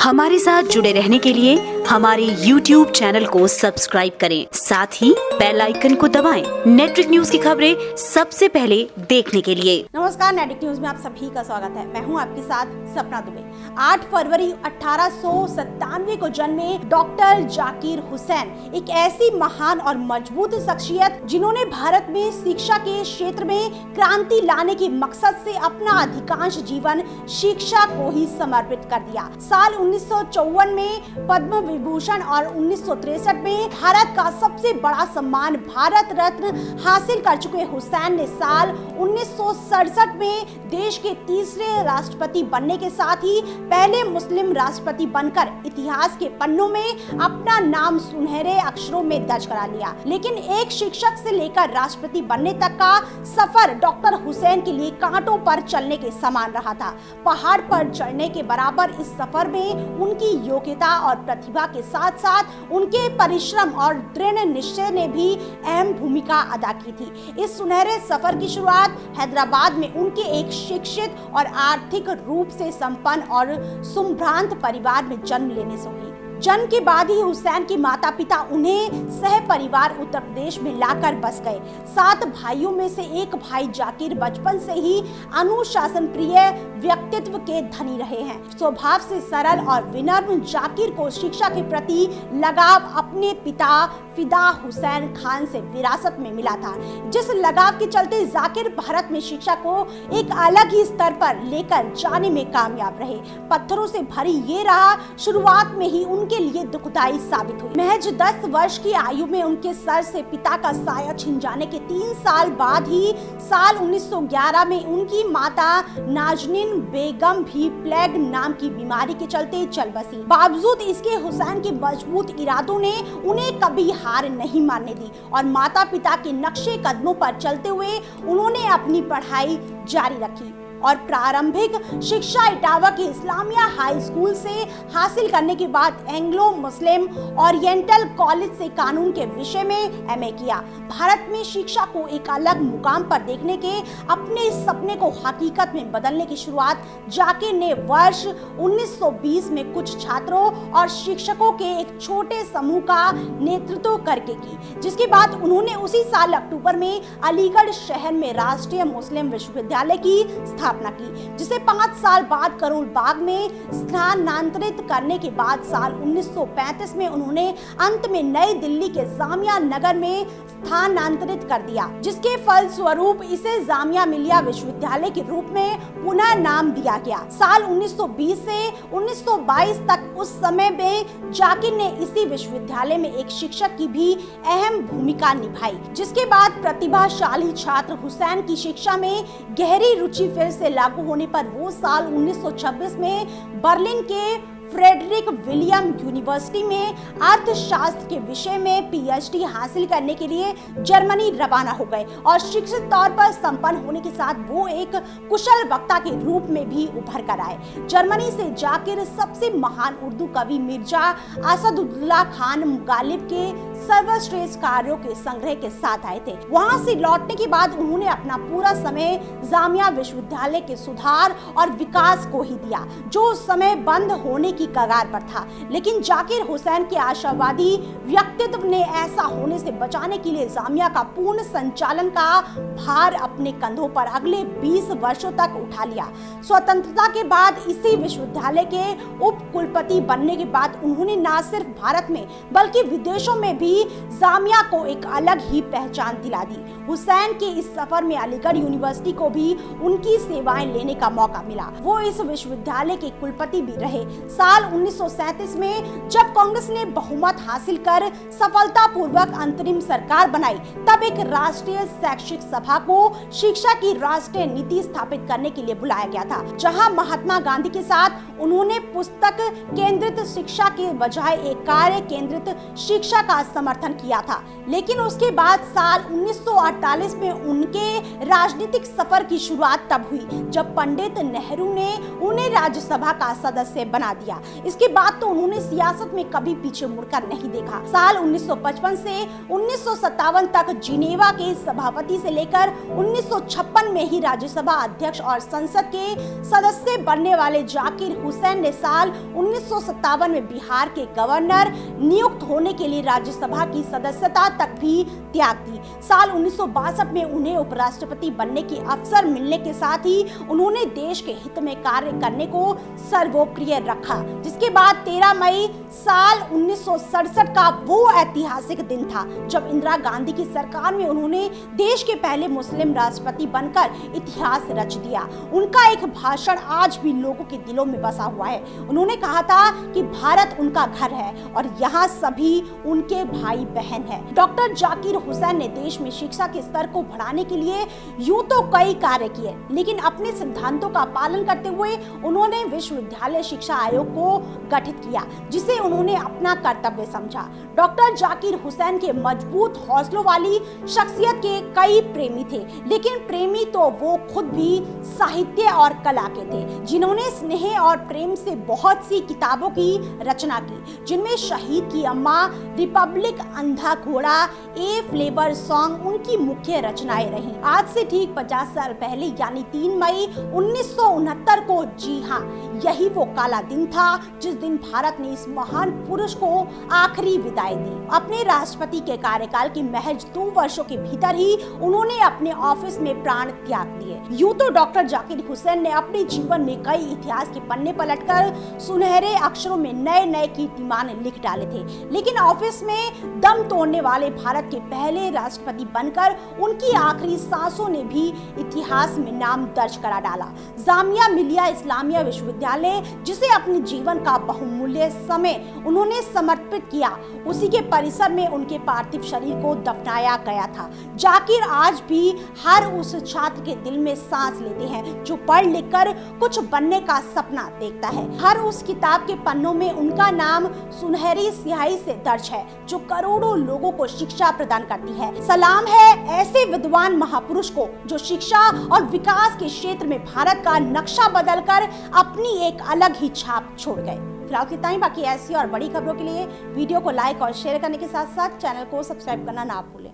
हमारे साथ जुड़े रहने के लिए हमारे YouTube चैनल को सब्सक्राइब करें, साथ ही बेल आइकन को दबाएं। नेटवर्क न्यूज की खबरें सबसे पहले देखने के लिए। नमस्कार, नेटवर्क न्यूज में आप सभी का स्वागत है। मैं हूं आपके साथ सपना दुबे। 8 फरवरी 1897 को जन्मे डॉक्टर जाकिर हुसैन एक ऐसी महान और मजबूत शख्सियत जिन्होंने भारत में शिक्षा के क्षेत्र में क्रांति लाने के मकसद से अपना अधिकांश जीवन शिक्षा को ही समर्पित कर दिया। साल 1954 में पद्म विभूषण और 1963 में भारत का सबसे बड़ा सम्मान भारत रत्न हासिल कर चुके हुसैन ने साल 1967 में देश के तीसरे राष्ट्रपति बनने के साथ ही पहले मुस्लिम राष्ट्रपति बनकर इतिहास के पन्नों में अपना नाम सुनहरे अक्षरों में दर्ज करा लिया। लेकिन एक शिक्षक से लेकर राष्ट्रपति बनने तक का सफर डॉक्टर हुसैन के लिए कांटों पर चलने के समान रहा था। पहाड़ पर चढ़ने के बराबर इस सफर में उनकी योग्यता और प्रतिभा के साथ साथ उनके परिश्रम और दृढ़ निश्चय ने भी अहम भूमिका अदा की थी। इस सुनहरे सफर की शुरुआत हैदराबाद में उनके एक शिक्षित और आर्थिक रूप से संपन्न और संभ्रांत परिवार में जन्म लेने से हुई। जन्म के बाद ही हुसैन के माता पिता उन्हें सह परिवार उत्तर प्रदेश में लाकर बस गए। 7 भाइयों में से एक भाई जाकिर बचपन से ही अनुशासन प्रिय व्यक्तित्व के धनी रहे हैं। स्वभाव से सरल और विनम्र जाकिर को शिक्षा के प्रति लगाव अपने पिता फिदा हुसैन खान से विरासत में मिला था, जिस लगाव के चलते जाकिर भारत में शिक्षा को एक अलग ही स्तर पर लेकर जाने में कामयाब रहे। पत्थरों से भरी ये राह शुरुआत में ही उनके लिए दुखदायी साबित हुई। महज 10 वर्ष की आयु में उनके सर से पिता का साया छिन जाने के 3 साल बाद ही साल 1911 में उनकी माता नाजनीन बेगम भी प्लेग नाम की बीमारी के चलते चल बसी। बावजूद इसके हुसैन के मजबूत इरादों ने उन्हें कभी हार नहीं मानने दी और माता पिता के नक्शे कदमों पर चलते हुए उन्होंने अपनी पढ़ाई जारी रखी और प्रारंभिक शिक्षा इटावा के इस्लामिया हाई स्कूल से हासिल करने के बाद एंग्लो मुस्लिम ओरिएंटल कॉलेज से कानून के विषय में एमए किया। भारत में शिक्षा को एक अलग मुकाम पर देखने के अपने सपने को हकीकत में बदलने की शुरुआत जाकिर ने वर्ष 1920 में कुछ छात्रों और शिक्षकों के एक छोटे समूह का नेतृत्व करके की, जिसके बाद उन्होंने उसी साल अक्टूबर में अलीगढ़ शहर में राष्ट्रीय मुस्लिम विश्वविद्यालय की स्थापना की, जिसे 5 साल बाद करोल बाग में स्थानांतरित करने के बाद साल 1935 में उन्होंने अंत में नई दिल्ली के जामिया नगर में स्थानांतरित कर दिया, जिसके फलस्वरूप इसे जामिया मिलिया विश्वविद्यालय के रूप में पुनः नाम दिया गया। साल 1920 से 1922 तक उस समय में जाकिर ने इसी विश्वविद्यालय में एक शिक्षक की भी अहम भूमिका निभाई, जिसके बाद प्रतिभाशाली छात्र हुसैन की शिक्षा में गहरी रुचि फिर से लागू होने पर वो साल 1926 में बर्लिन के फ्रेडरिक विलियम यूनिवर्सिटी में अर्थशास्त्र के विषय में पीएचडी हासिल करने के लिए जर्मनी रवाना हो गए और शिक्षित तौर पर संपन्न होने के साथ वो एक कुशल वक्ता के रूप में भी उभर कर आए। जर्मनी से जाकिर सबसे महान उर्दू कवि मिर्जा असदुल्लाह खान गालिब के सर्वश्रेष्ठ कार्यों के संग्रह के साथ आए थे। वहां से लौटने के बाद उन्होंने अपना पूरा समय जामिया विश्वविद्यालय के सुधार और विकास को ही दिया, जो उस समय बंद होने की कगार पर था। लेकिन जाकिर हुसैन के आशावादी व्यक्तित्व ने ऐसा होने से बचाने के लिए जामिया का पूर्ण संचालन का भार अपने कंधों पर अगले 20 वर्षों तक उठा लिया। स्वतंत्रता के बाद इसी विश्वविद्यालय के उप कुलपति बनने के बाद उन्होंने न सिर्फ भारत में बल्कि विदेशों में भी जामिया को एक अलग ही पहचान दिला दी। हुसैन के इस सफर में अलीगढ़ यूनिवर्सिटी को भी उनकी सेवाएं लेने का मौका मिला। वो इस विश्वविद्यालय के कुलपति भी रहे। साल 1937 में जब कांग्रेस ने बहुमत हासिल कर सफलतापूर्वक अंतरिम सरकार बनाई, तब एक राष्ट्रीय शैक्षिक सभा को शिक्षा की राष्ट्रीय नीति स्थापित करने के लिए बुलाया गया था, जहां महात्मा गांधी के साथ उन्होंने पुस्तक केंद्रित शिक्षा के बजाय एक कार्य केंद्रित शिक्षा का समर्थन किया था। लेकिन उसके बाद साल 1948 में उनके राजनीतिक सफर की शुरुआत तब हुई जब पंडित नेहरू ने उन्हें राज्यसभा का सदस्य बना दिया। था। इसके बाद तो उन्होंने सियासत में कभी पीछे मुड़कर नहीं देखा। साल 1955 से 1957 तक जिनेवा के सभापति से लेकर 1956 में ही राज्यसभा अध्यक्ष और संसद के सदस्य बनने वाले जाकिर हुसैन ने साल 1957 में बिहार के गवर्नर नियुक्त होने के लिए राज्यसभा की सदस्यता तक भी त्याग दी। साल 1962 में उन्हें उपराष्ट्रपति बनने की अवसर मिलने के साथ ही उन्होंने देश के हित में कार्य करने को सर्वोप्रिय रखा। जिसके बाद 13 मई साल 1967 का वो ऐतिहासिक दिन था जब इंदिरा गांधी की सरकार में उन्होंने देश के पहले मुस्लिम राष्ट्रपति बनकर इतिहास रच दिया। उनका एक भाषण आज भी लोगों के दिलों में बसा हुआ है। उन्होंने कहा था कि भारत उनका घर है और यहाँ सभी उनके भाई बहन हैं। डॉक्टर जाकिर हुसैन ने देश में शिक्षा के स्तर को बढ़ाने के लिए यूं तो कई कार्य किए, लेकिन अपने सिद्धांतों का पालन करते हुए उन्होंने विश्वविद्यालय शिक्षा आयोग को गठित किया, जिसे उन्होंने अपना कर्तव्य समझा। डॉक्टर जाकिर हुसैन के मजबूत हौसलों वाली शख्सियत के कई प्रेमी थे, लेकिन प्रेमी तो वो खुद भी साहित्य और कला के थे, जिन्होंने स्नेह और प्रेम से बहुत सी किताबों की रचना की, जिनमें शहीद की अम्मा, रिपब्लिक, अंधा घोड़ा, ए फ्लेवर सॉन्ग उनकी मुख्य रचनाएं रहीं। आज से ठीक 50 साल पहले यानी 3 मई 1969 को, जी हाँ, यही वो काला दिन था जिस दिन भारत ने इस महान पुरुष को आखिरी विदाई दी। अपने राष्ट्रपति के कार्यकाल के महज 2 वर्षों के भीतर ही उन्होंने अपने ऑफिस में प्राण त्याग दिए। यूं तो डॉक्टर जाकिर हुसैन ने अपने जीवन में कई इतिहास के पन्ने पलटकर सुनहरे अक्षरों में नए नए कीर्तिमान लिख डाले थे, लेकिन ऑफिस में दम तोड़ने वाले भारत के पहले राष्ट्रपति बनकर उनकी आखिरी सांसों ने भी इतिहास में नाम दर्ज करा डाला। जामिया मिलिया इस्लामिया विश्वविद्यालय, जिसे अपने जीवन का बहुमूल्य समय उन्होंने समर्पित किया, उसी के परिसर में उनके पार्थिव शरीर को दफनाया गया था। जाकिर आज भी हर उस छात्र के दिल में सांस लेते हैं जो पढ़ लिखकर कुछ बनने का सपना देखता है। हर उस किताब के पन्नों में उनका नाम सुनहरी स्याही से दर्ज है जो करोड़ों लोगों को शिक्षा प्रदान करती है। सलाम है ऐसे विद्वान महापुरुष को जो शिक्षा और विकास के क्षेत्र में भारत का नक्शा बदलकर अपनी एक अलग ही छाप छोड़ गए। फिलहाल इतना ही। बाकी ऐसी और बड़ी खबरों के लिए वीडियो को लाइक और शेयर करने के साथ साथ चैनल को सब्सक्राइब करना ना भूलें।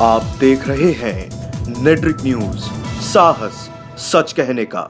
आप देख रहे हैं नेट्रिक न्यूज, साहस सच कहने का।